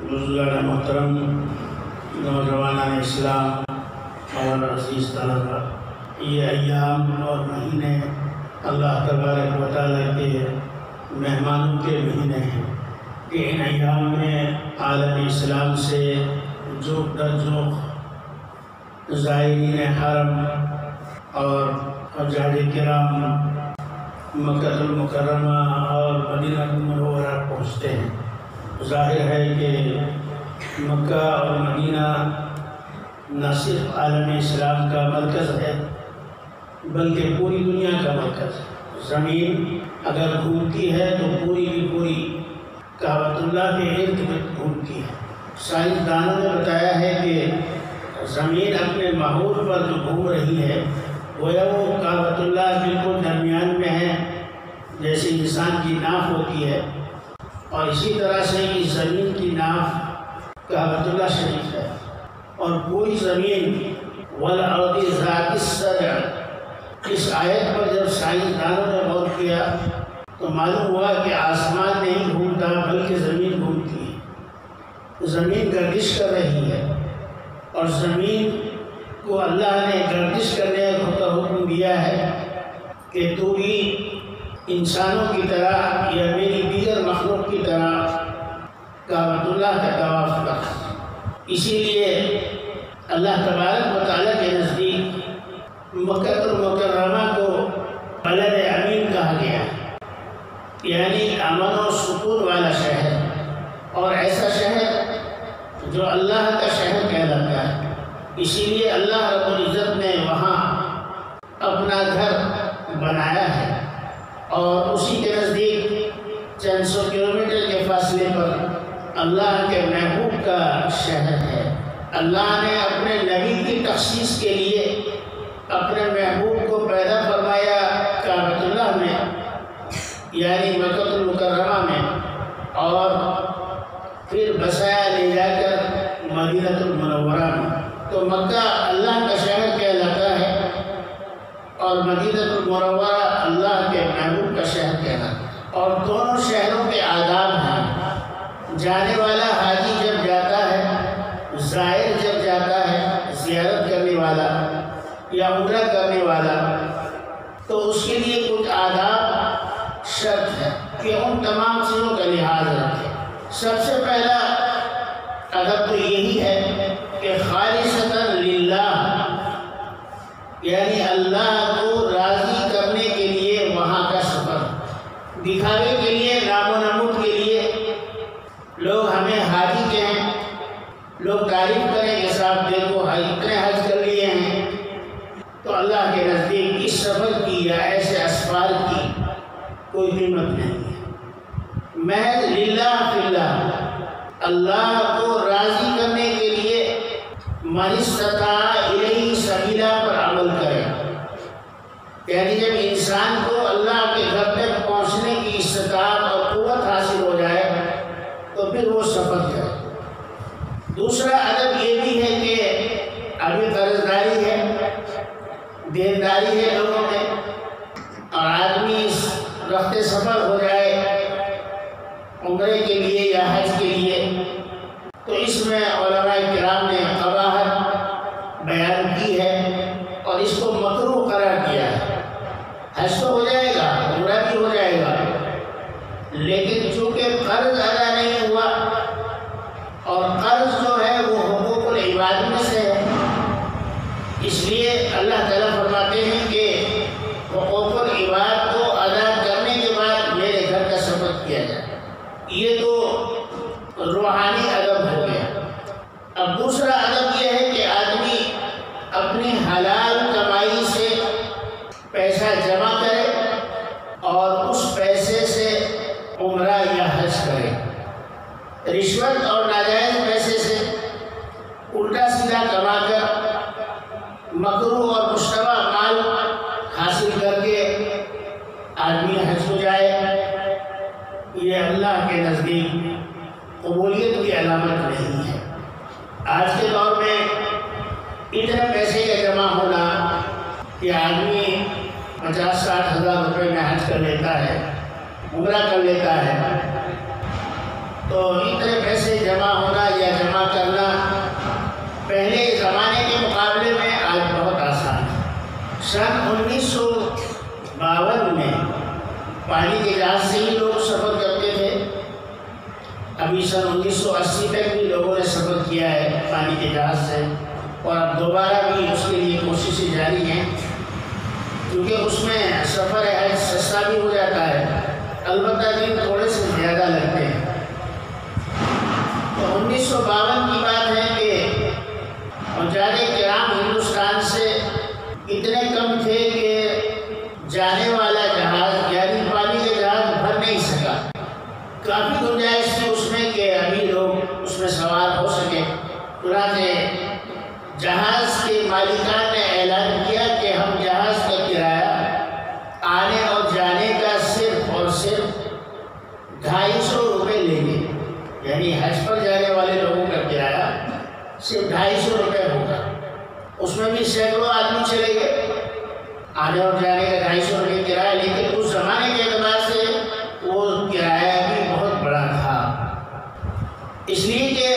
بزرگان محترم، نوجوانان اسلام اور عزیز طلباء، یہ ایام اور مہینے اللہ تبارک و تعالیٰ کے مہمانوں کے مہینے ہیں کہ ان ایام میں عالم اسلام سے جوق در جوق زائرین حرم اور حجاج کرام مکہ المکرمہ اور مدینہ منورہ پہنچتے ہیں۔ ظاہر ہے کہ مکہ اور مدینہ نہ صرف عالم اسلام کا مرکز ہے بلکہ پوری دنیا کا مرکز ہے۔ زمین اگر گھومتی ہے تو پوری کی پوری کعبۃ اللہ کے ارد گرد گھومتی ہے۔ سائنسدانوں نے بتایا ہے کہ زمین اپنے محور پر جو گھوم رہی ہے گویا وہ کعبۃ اللہ بالکل درمیان میں ہے، جیسے انسان کی ناف ہوتی ہے، اور اسی طرح سے اس زمین کی ناف کعبۃ اللہ شریف ہے۔ اور پوری زمین وَالْأَرْضِ ذَاتِ الصَّدْعِ، اس آیت پر جب سائنسدانوں نے غور کیا تو معلوم ہوا کہ آسمان نہیں گھومتا بلکہ زمین گھومتی ہے، زمین گردش کر رہی ہے، اور زمین کو اللہ نے گردش کرنے کا حکم دیا ہے کہ تو بھی انسانوں کی طرح یا میری دیگر مخلوق کی طرح کعبۃ اللہ کا طواف کر۔ اسی لیے اللہ تبارک و تعالیٰ کے نزدیک مکہ المکرمہ کو بلد امین کہا گیا ہے، یعنی امن و سکون والا شہر، اور ایسا شہر جو اللہ کا شہر کہلاتا ہے۔ اسی لیے اللہ رب العزت نے وہاں اپنا گھر بنایا ہے، اور اسی کے نزدیک چند سو کلومیٹر کے فاصلے پر اللہ کے محبوب کا شہر ہے۔ اللہ نے اپنے نبی کی تخصیص کے لیے اپنے محبوب کو پیدا فرمایا کعبۃ اللہ میں، یعنی مکہ المکرمہ میں، اور پھر بسایا لے جا کر مدینہ المنورہ میں۔ تو مکہ اللہ کا شہر کہلاتا ہے اور مدینہ المنورہ اللہ کے محبوب کا شہر کہلاتا ہے، اور دونوں شہروں کے آداب ہیں۔ جانے والا حاجی جب جاتا ہے، زائر جب جاتا ہے، زیارت کرنے والا یا عمرہ کرنے والا، تو اس کے لیے کچھ آداب شرط ہے کہ ان تمام چیزوں کا لحاظ رکھے۔ سب سے پہلا ادب تو یہی ہے کہ خالصتاً للہ، یعنی اللہ کو راضی کرنے کے لیے وہاں کا سفر، دکھاوے کے لیے، نام و نمود کے لیے لوگ ہمیں حاجی کہیں، لوگ تعریف کریں کہ صاحب دیکھو اتنے حج کر لیے ہیں، تو اللہ کے نزدیک اس سفر کی یا ایسے اسفار کی کوئی قیمت نہیں ہے۔ محض للہ فی اللہ، اللہ کو راضی کرنے کے لیے من استطاع الیہ سبیلا پر عمل کرے، یعنی جب انسان کو اللہ کے گھر تک پہنچنے کی استطاعت اور قوت حاصل ہو جائے تو پھر وہ سفر کرے۔ دوسرا ادب یہ بھی ہے کہ ابھی قرض داری ہے، دینداری ہے لوگوں میں، اور آدمی رفتے سفر ہو جائے عمرے کے لیے یا حج کے لیے، تو اس میں علماء کرام نے قباحت بیان کی ہے اور اس کو مکروہ قرار دیا ہے۔ حج تو ہو جائے گا، عمرہ بھی ہو جائے گا، لیکن چونکہ قرض ادا نہیں ہوا، اور قرض جو ہے وہ حقوق العباد میں سے ہے، اس لیے اللہ تعالیٰ فرماتے ہیں کہ حقوق العباد کو ادا کرنے کے بعد میرے گھر کا سفر کیا جائے۔ یہ تو روحانی ادب ہو گیا۔ اب دوسرا ادب یہ ہے کہ آدمی اپنی حلال کمائی سے پیسہ جمع کرے اور اس پیسے سے عمرہ یا حج کرے۔ رشوت اور ناجائز پیسے سے الٹا سیدھا کما کر مکروہ اور مشتبہ مال حاصل کر کے آدمی حج ہو جائے، یہ اللہ کے نزدیک قبولیت کی علامت نہیں ہے۔ آج کے دور میں اتنے پیسے کا جمع ہونا کہ آدمی 50-60 ہزار روپے میں حج کر لیتا ہے، عمرہ کر لیتا ہے، تو اتنے پیسے جمع ہونا یا جمع کرنا پہلے زمانے کے مقابلے میں آج بہت آسان ہے۔ سن 1952 میں پانی کے جہاز سے ہی لوگ سفر کرتے تھے۔ ابھی سن 1980 تک بھی لوگوں نے سفر کیا ہے پانی کے جہاز سے، اور اب دوبارہ بھی اس کے لیے کوششیں جاری ہیں، کیونکہ اس میں سفر حج سستا بھی ہو جاتا ہے، البتہ دن تھوڑے سے زیادہ لگتے ہیں۔ تو 1952 کی بات ہے کہ حجاج کرام ہندوستان سے اتنے کم تھے کہ جانے والا جہاز یعنی پانی کے جہاز بھر نہیں سکا۔ کافی گنجائش تھی اس میں کہ ابھی لوگ اس میں سوار ہو سکے، چنانچہ جہاز کے مالکان نے اعلان کیا کہ ہم جہاز کا کرایہ آنے اور جانے کا صرف اور صرف 250 روپے لیں گے، یعنی حج پر جانے والے لوگوں کا کرایہ صرف 250 روپے ہوگا۔ اس میں بھی سینکڑوں آدمی چلے گئے، آنے اور جانے کا 250 روپے کرایہ، لیکن اس زمانے کے اعتبار سے وہ کرایہ بھی بہت بڑا تھا، اس لیے کہ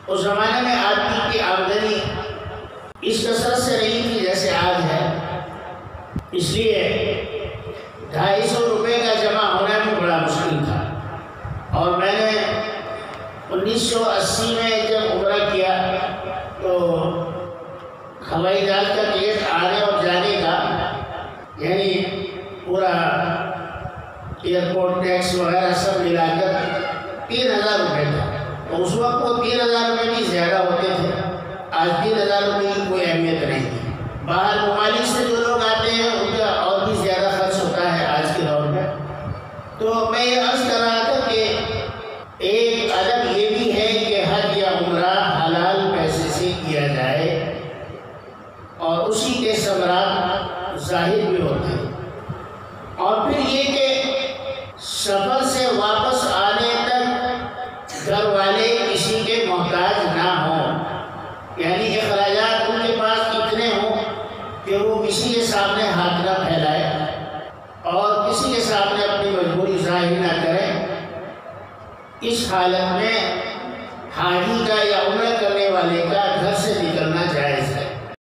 اس زمانے میں آدمی کی آمدنی اس کثرت سے نہیں تھی جیسے آج ہے، اس لیے 250 روپے کا جمع ہونا بھی بڑا مشکل تھا۔ اور میں نے 1980 میں جب عمرہ کیا تو ہوائی جہاز کا ٹکٹ آنے اور جانے کا یعنی پورا ایئرپورٹ ٹیکس وغیرہ سب ملا کر 3000 روپے تھا۔ اس وقت وہ 3000 روپے بھی زیادہ ہوتے تھے، آج 3000 روپے کی کوئی اہمیت نہیں ہے۔ باہر ممالک سے جو لوگ آتے ہیں ان کا اور بھی زیادہ خرچ ہوتا ہے آج کے دور میں۔ تو میں یہ عرض کر رہا تھا کہ ایک ادب یہ بھی ہے کہ حج یا عمرہ حلال پیسے سے کیا جائے اور اسی کے ثمرات ظاہر بھی ہوتے ہیں۔ اور پھر یہ کہ سفر سے واپس آنے تک گھر والے کسی کے محتاج نہ ہوں، یعنی اخراجات ان کے پاس اتنے ہوں کہ وہ کسی کے سامنے ہاتھ نہ پھیلائے اور کسی کے سامنے اپنی مجبوری ظاہر نہ کرے۔ اس حالت میں حاجی کا یا عمرہ کرنے والے کا گھر سے نکلنا جائز ہے۔